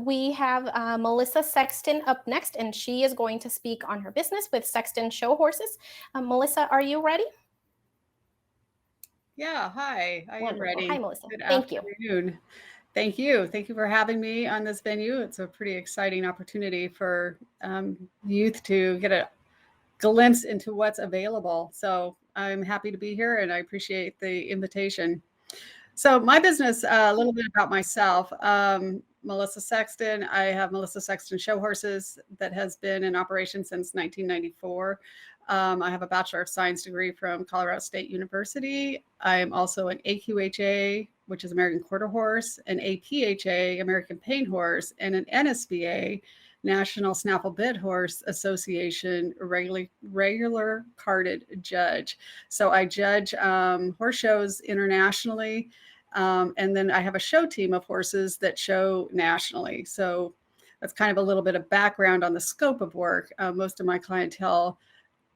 we have Melissa Sexton up next, and she is going to speak on her business with Sexton Show Horses. Melissa, are you ready? Yeah, hi, I am Wonderful. Hi, ready. Melissa. Good Thank you. afternoon. Thank you. Thank you for having me on this venue. It's a pretty exciting opportunity for youth to get a glimpse into what's available. So I'm happy to be here and I appreciate the invitation. So my business, a little bit about myself. Melissa Sexton. I have Melissa Sexton Show Horses that has been in operation since 1994. I have a Bachelor of Science degree from Colorado State University. I am also an AQHA, which is American Quarter Horse, an APHA, American Paint Horse, and an NSBA, National Snaffle Bit Horse Association regular carded judge. So I judge horse shows internationally. And then I have a show team of horses that show nationally. So that's kind of a little bit of background on the scope of work. Most of my clientele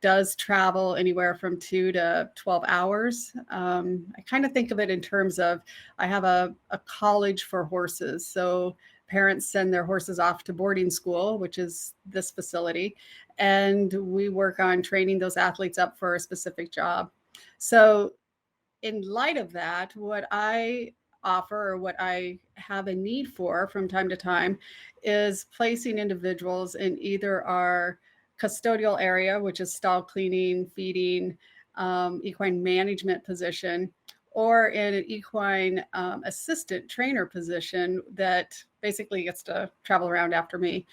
does travel anywhere from 2 to 12 hours. I kind of think of it in terms of I have a college for horses. So parents send their horses off to boarding school, which is this facility, and we work on training those athletes up for a specific job. So in light of that, what I offer or what I have a need for from time to time is placing individuals in either our custodial area, which is stall cleaning, feeding, equine management position, or in an equine assistant trainer position that basically gets to travel around after me.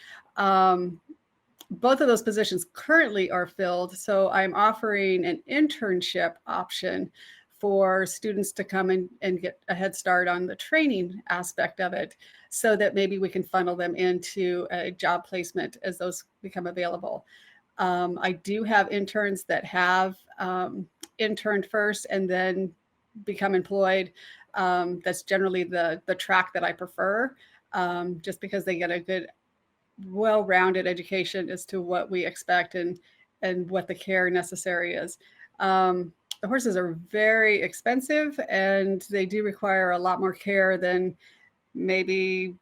Both of those positions currently are filled, so I'm offering an internship option for students to come and get a head start on the training aspect of it so that maybe we can funnel them into a job placement as those become available. I do have interns that have interned first and then become employed. That's generally the track that I prefer, just because they get a good, well-rounded education as to what we expect and what the care necessary is. The horses are very expensive and they do require a lot more care than maybe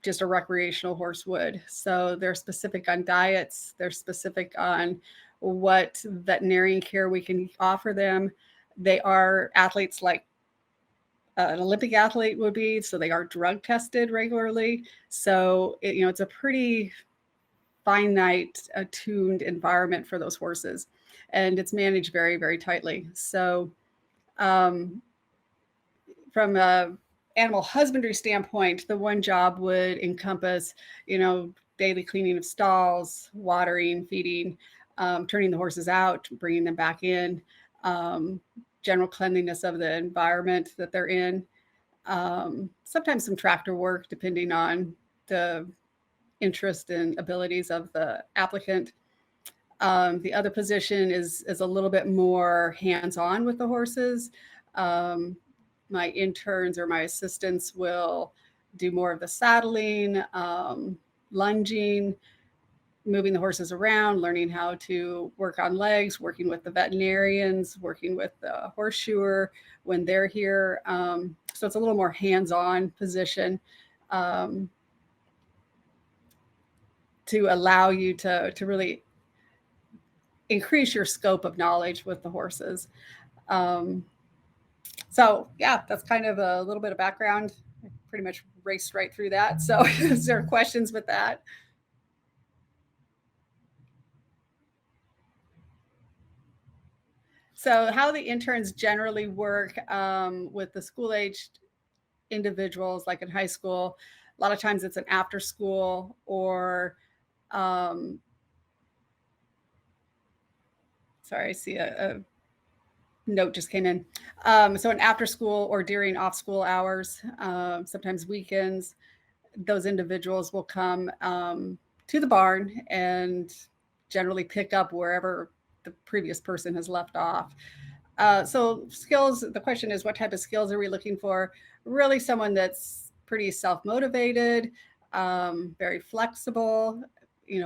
just a recreational horse would. So they're specific on diets, they're specific on what veterinarian care we can offer them. They are athletes like an Olympic athlete would be, so they are drug tested regularly. So it's a pretty finite, attuned environment for those horses, and it's managed very, very tightly. So, um, from a animal husbandry standpoint, the one job would encompass, daily cleaning of stalls, watering, feeding, turning the horses out, bringing them back in, um, general cleanliness of the environment that they're in. Sometimes some tractor work, depending on the interest and abilities of the applicant. The other position is a little bit more hands-on with the horses. Um, my interns or my assistants will do more of the saddling, lunging, moving the horses around, learning how to work on legs, working with the veterinarians, working with the horseshoer when they're here. So it's a little more hands-on position. Um, to allow you to really increase your scope of knowledge with the horses. Um, so yeah, that's kind of a little bit of background. I pretty much raced right through that. So is there questions with that? So how the interns generally work with the school-aged individuals, like in high school, a lot of times it's an after school or um, sorry, I see a note just came in. So an after school or during off school hours, sometimes weekends, those individuals will come to the barn and generally pick up wherever the previous person has left off. So skills, the question is, what type of skills are we looking for? Really someone that's pretty self-motivated, very flexible,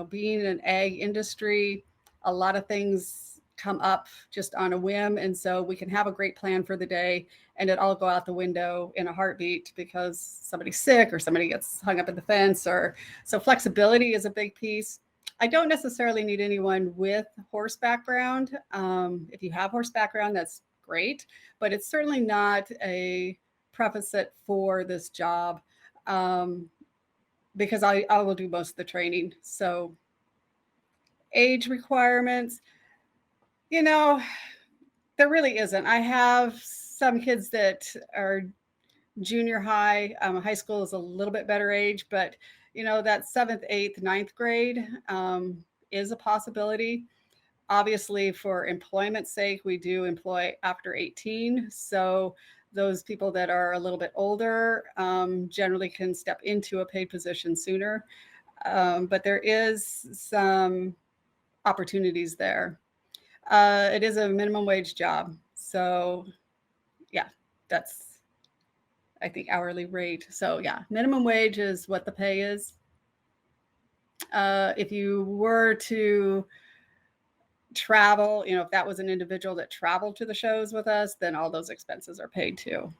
being in an ag industry, a lot of things come up just on a whim. And so we can have a great plan for the day and it all go out the window in a heartbeat because somebody's sick or somebody gets hung up at the fence. Or so flexibility is a big piece. I don't necessarily need anyone with horse background. If you have horse background, that's great, but it's certainly not a prerequisite for this job, because I will do most of the training. So age requirements, there really isn't. I have some kids that are junior high. High school is a little bit better age, but that 7th, 8th, 9th grade is a possibility. Obviously, for employment's sake, we do employ after 18. So those people that are a little bit older generally can step into a paid position sooner. But there is some opportunities there. It is a minimum wage job. So yeah, that's, I think, hourly rate. So yeah, minimum wage is what the pay is. If you were to travel, if that was an individual that traveled to the shows with us, then all those expenses are paid too.